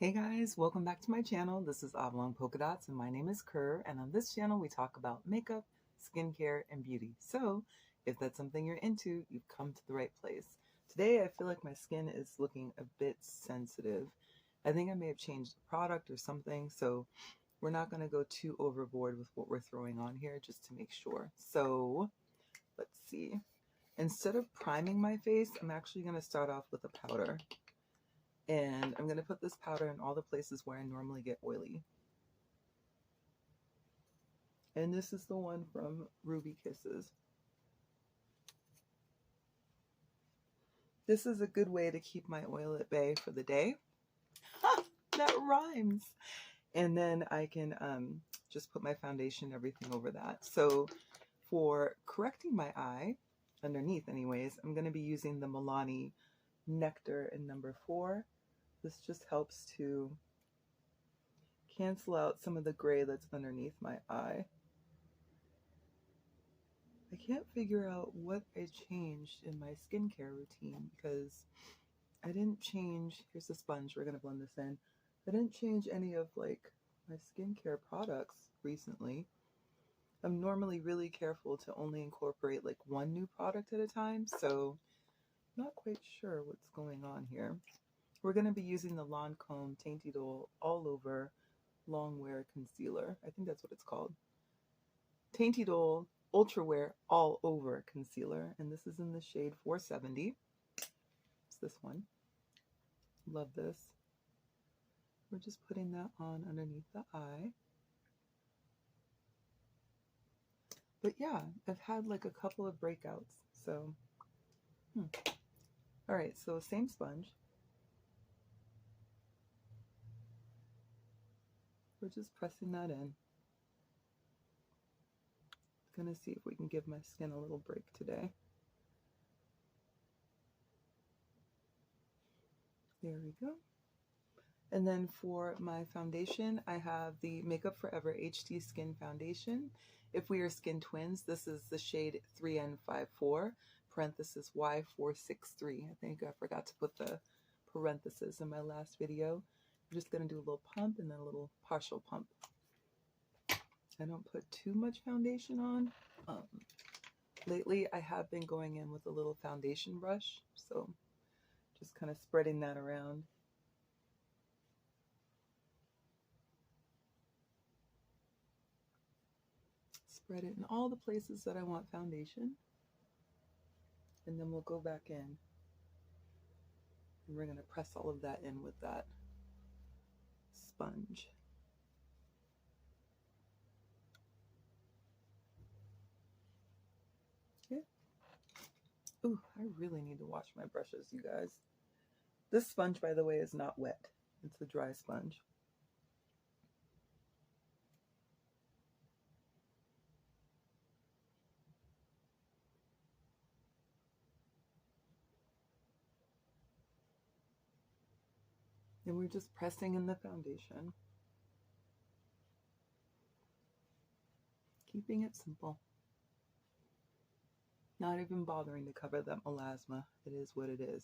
Hey guys, welcome back to my channel. This is Oblong Polka Dots and my name is Kerr, and on this channel we talk about makeup, skincare, and beauty. So if that's something you're into, you've come to the right place. Today I feel like my skin is looking a bit sensitive. I think I may have changed the product or something, so we're not going to go too overboard with what we're throwing on here just to make sure. So let's see. Instead of priming my face, I'm actually going to start off with a powder. And I'm going to put this powder in all the places where I normally get oily. And this is the one from Ruby Kisses. This is a good way to keep my oil at bay for the day. Ha! That rhymes! And then I can just put my foundation and everything over that. So for correcting my eye, underneath anyways, I'm going to be using the Milani Nectar in number 4. This just helps to cancel out some of the gray that's underneath my eye. I can't figure out what I changed in my skincare routine because I didn't change, here's the sponge, we're going to blend this in. I didn't change any of like my skincare products recently. I'm normally really careful to only incorporate like one new product at a time, so I'm not quite sure what's going on here. We're going to be using the Lancome Tainty Doll All Over Long Wear Concealer. I think that's what it's called. Tainty Doll Ultra Wear All Over Concealer, and this is in the shade 470. It's this one. Love this. We're just putting that on underneath the eye. But yeah, I've had like a couple of breakouts, so all right, so same sponge. We're just pressing that in. Gonna see if we can give my skin a little break today. There we go. And then for my foundation, I have the Makeup Forever HD Skin Foundation. If we are skin twins, this is the shade 3N54, parenthesis Y463. I think I forgot to put the parenthesis in my last video. I'm just going to do a little pump and then a little partial pump. I don't put too much foundation on. Lately, I have been going in with a little foundation brush, so just kind of spreading that around. Spread it in all the places that I want foundation. And then we'll go back in. And we're going to press all of that in with that sponge. Okay. Ooh, I really need to wash my brushes, you guys. This sponge, by the way, is not wet. It's a dry sponge. And we're just pressing in the foundation. Keeping it simple. Not even bothering to cover that melasma. It is what it is.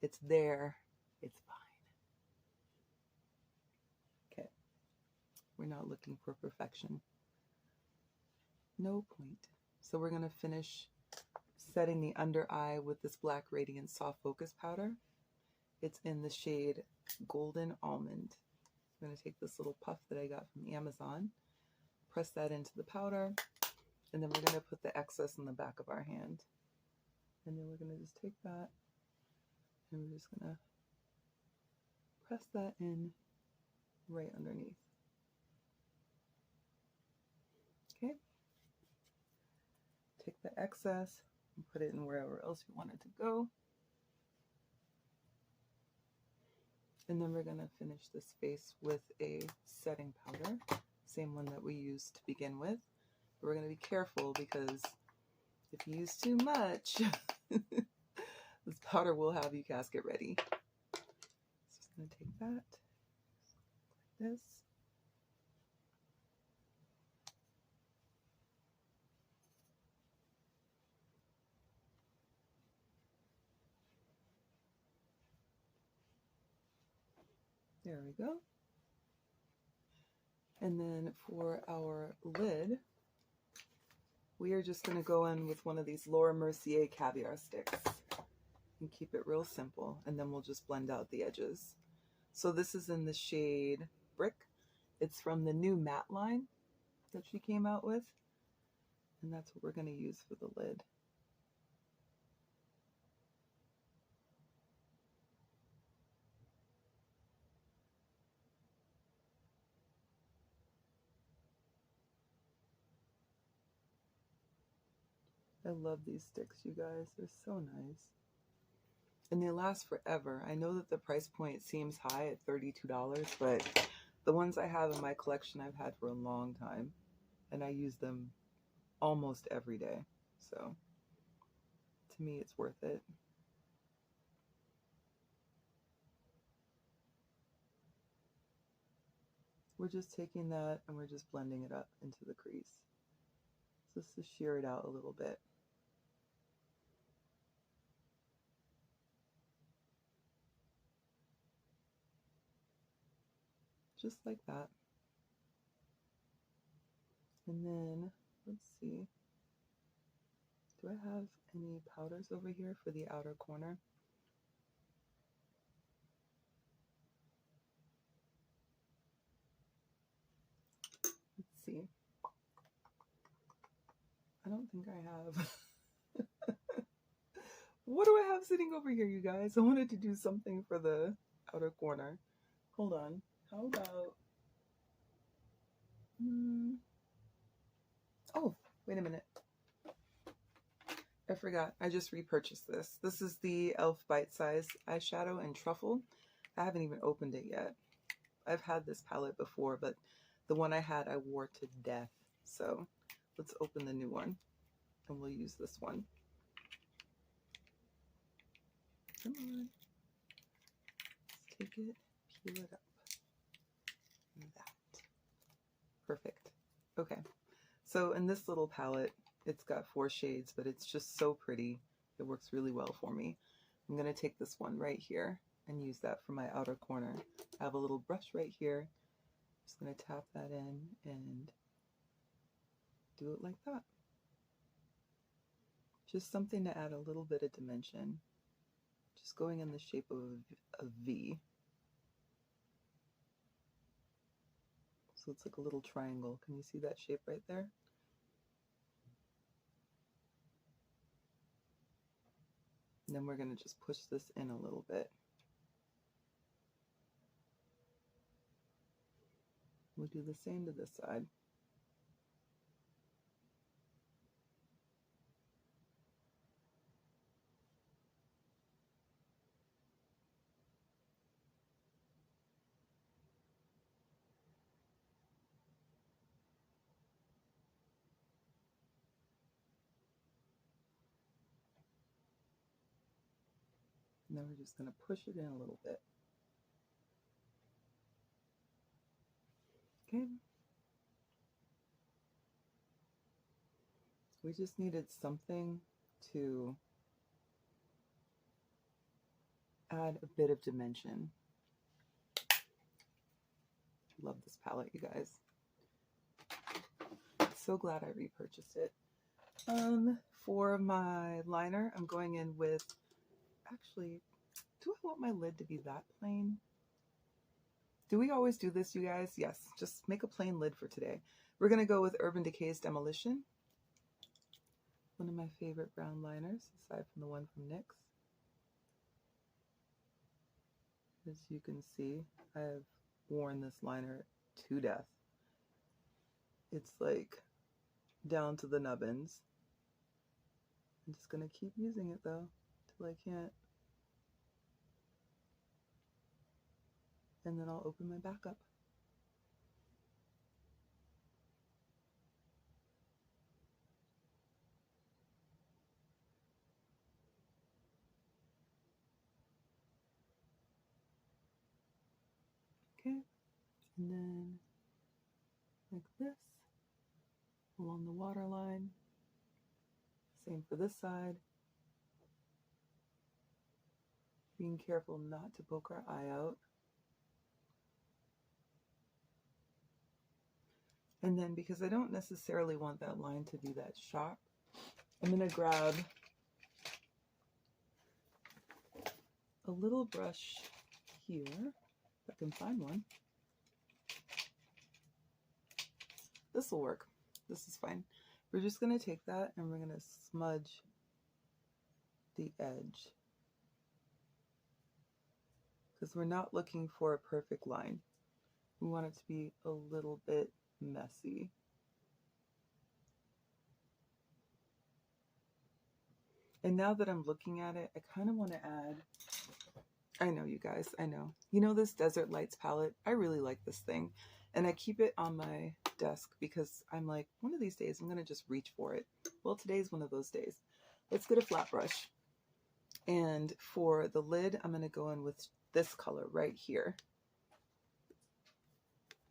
It's there. It's fine. Okay. We're not looking for perfection. No point. So we're going to finish setting the under eye with this Black Radiance Soft Focus Powder. It's in the shade Golden Almond. I'm going to take this little puff that I got from Amazon, press that into the powder, and then we're going to put the excess in the back of our hand. And then we're going to just take that, and we're just going to press that in right underneath. Okay. Take the excess and put it in wherever else you want it to go. And then we're going to finish this face with a setting powder, same one that we used to begin with. But we're going to be careful because if you use too much, this powder will have you casket ready. So just going to take that like this. There we go. And then for our lid, we are just going to go in with one of these Laura Mercier caviar sticks and keep it real simple, and then we'll just blend out the edges. So this is in the shade Brick. It's from the new matte line that she came out with, and that's what we're going to use for the lid. I love these sticks, you guys. They're so nice. And they last forever. I know that the price point seems high at $32, but the ones I have in my collection I've had for a long time, and I use them almost every day. So to me, it's worth it. We're just taking that and we're just blending it up into the crease, just to shear it out a little bit. Just like that. And then, let's see, do I have any powders over here for the outer corner? Let's see. I don't think I have. What do I have sitting over here, you guys? I wanted to do something for the outer corner. Hold on. How about... Oh, wait a minute. I forgot. I just repurchased this. This is the e.l.f. Bite Size Eyeshadow in Truffle. I haven't even opened it yet. I've had this palette before, but the one I had I wore to death. So let's open the new one, and we'll use this one. Come on. Let's take it, peel it up. That. Perfect. Okay. So in this little palette, it's got 4 shades, but it's just so pretty. It works really well for me. I'm going to take this one right here and use that for my outer corner. I have a little brush right here. Just going to tap that in and do it like that. Just something to add a little bit of dimension. Just going in the shape of a V. So it's like a little triangle. Can you see that shape right there? And then we're going to just push this in a little bit. We'll do the same to this side. And then we're just going to push it in a little bit. Okay. We just needed something to add a bit of dimension. Love this palette, you guys. So glad I repurchased it. For my liner, I'm going in with, actually, do I want my lid to be that plain? Do we always do this, you guys? Yes, just make a plain lid for today. We're going to go with Urban Decay's Demolition. One of my favorite brown liners, aside from the one from NYX. As you can see, I have worn this liner to death. It's like down to the nubbins. I'm just going to keep using it though, till I can't. And then I'll open my back up. Okay, and then like this, along the waterline. Same for this side. Being careful not to poke our eye out. And then because I don't necessarily want that line to be that sharp, I'm going to grab a little brush here, if I can find one. This will work. This is fine. We're just going to take that and we're going to smudge the edge, because we're not looking for a perfect line. We want it to be a little bit messy. And now that I'm looking at it, I kind of want to add, I know you guys, I know. You know this Desert Lights palette? I really like this thing. And I keep it on my desk because I'm like, one of these days I'm going to just reach for it. Well, today's one of those days. Let's get a flat brush. And for the lid, I'm going to go in with this color right here.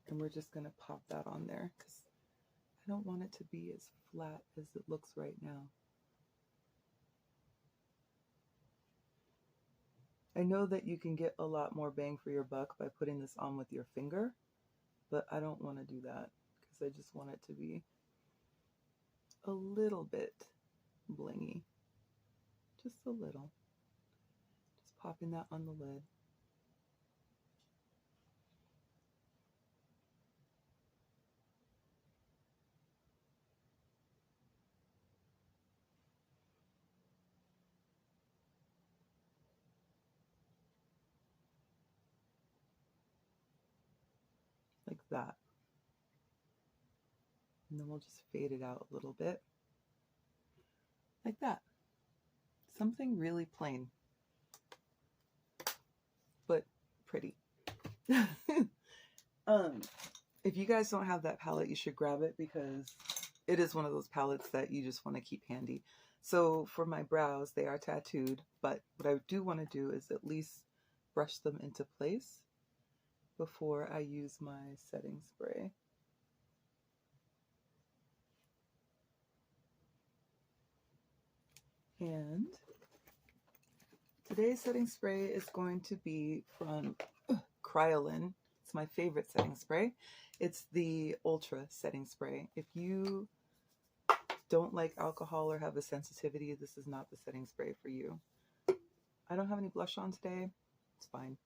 And we're just going to pop that on there because I don't want it to be as flat as it looks right now. I know that you can get a lot more bang for your buck by putting this on with your finger, but I don't want to do that because I just want it to be a little bit blingy. Just a little. Just popping that on the lid. Like that. And then we'll just fade it out a little bit. Like that. Something really plain, but pretty. If you guys don't have that palette, you should grab it because it is one of those palettes that you just want to keep handy. So for my brows, they are tattooed, but what I do want to do is at least brush them into place before I use my setting spray. And today's setting spray is going to be from Kryolan. It's my favorite setting spray. It's the Ultra setting spray. If you don't like alcohol or have a sensitivity, this is not the setting spray for you. I don't have any blush on today. It's fine.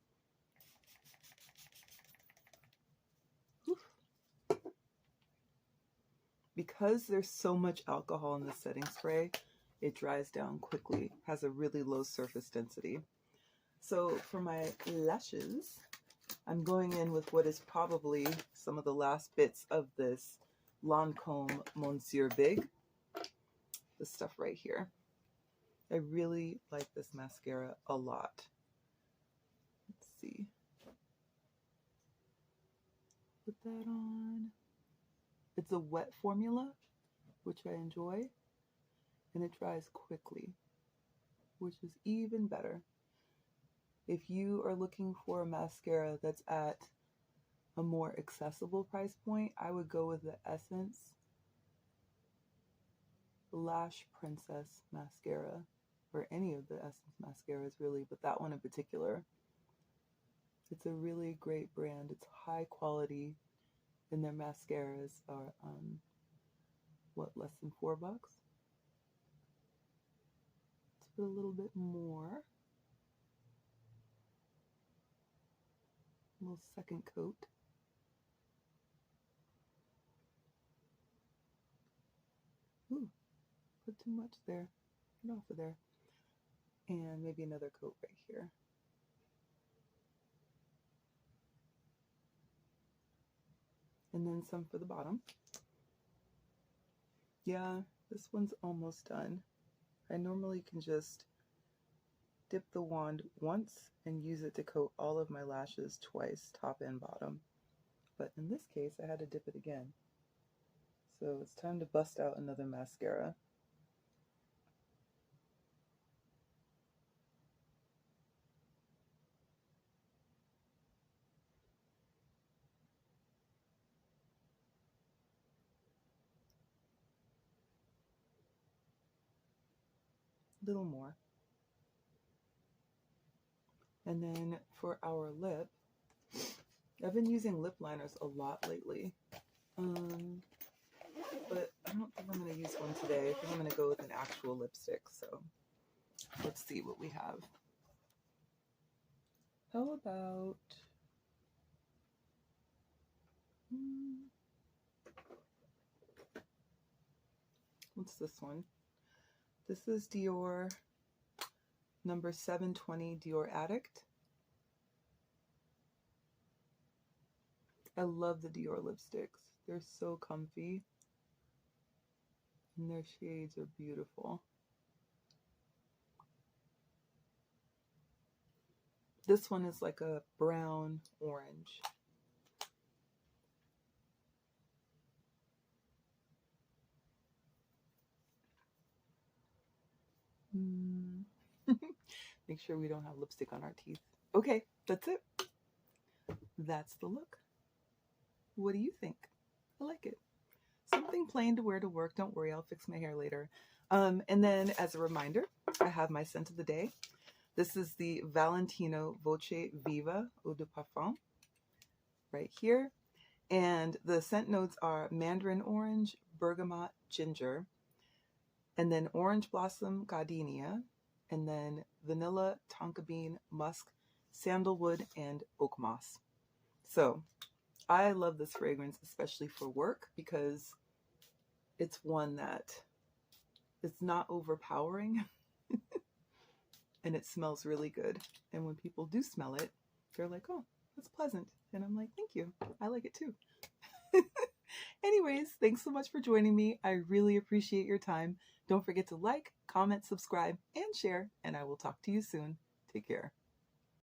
Oof. Because there's so much alcohol in the setting spray, it dries down quickly, has a really low surface density. So for my lashes, I'm going in with what is probably some of the last bits of this Lancome Monsieur Big. This stuff right here. I really like this mascara a lot. Let's see. Put that on. It's a wet formula, which I enjoy, and it dries quickly, which is even better. If you are looking for a mascara that's at a more accessible price point, I would go with the Essence Lash Princess mascara, or any of the Essence mascaras really, but that one in particular. It's a really great brand. It's high quality, and their mascaras are what, less than $4? Let's put a little bit more. A little second coat. Ooh, put too much there. Get off of there. And maybe another coat right here. And then some for the bottom. Yeah, this one's almost done. I normally can just dip the wand once and use it to coat all of my lashes twice, top and bottom. But in this case, I had to dip it again. So it's time to bust out another mascara. A little more. And then for our lip, I've been using lip liners a lot lately. But I don't think I'm going to use one today. I think I'm going to go with an actual lipstick. So let's see what we have. How about... what's this one? This is Dior number 720 Dior Addict. I love the Dior lipsticks. They're so comfy. And their shades are beautiful. This one is like a brown orange. Make sure we don't have lipstick on our teeth. Okay, that's it. That's the look. What do you think? I like it. Something plain to wear to work. Don't worry, I'll fix my hair later. And then as a reminder, I have my scent of the day. This is the Valentino Voce Viva Eau de Parfum right here. And the scent notes are mandarin orange, bergamot, ginger, and then orange blossom gardenia, and then vanilla, tonka bean, musk, sandalwood, and oak moss. So I love this fragrance, especially for work, because it's one that it's not overpowering and it smells really good. And when people do smell it, they're like, oh, that's pleasant. And I'm like, thank you. I like it too. Anyways, thanks so much for joining me. I really appreciate your time. Don't forget to like, comment, subscribe, and share, and I will talk to you soon. Take care.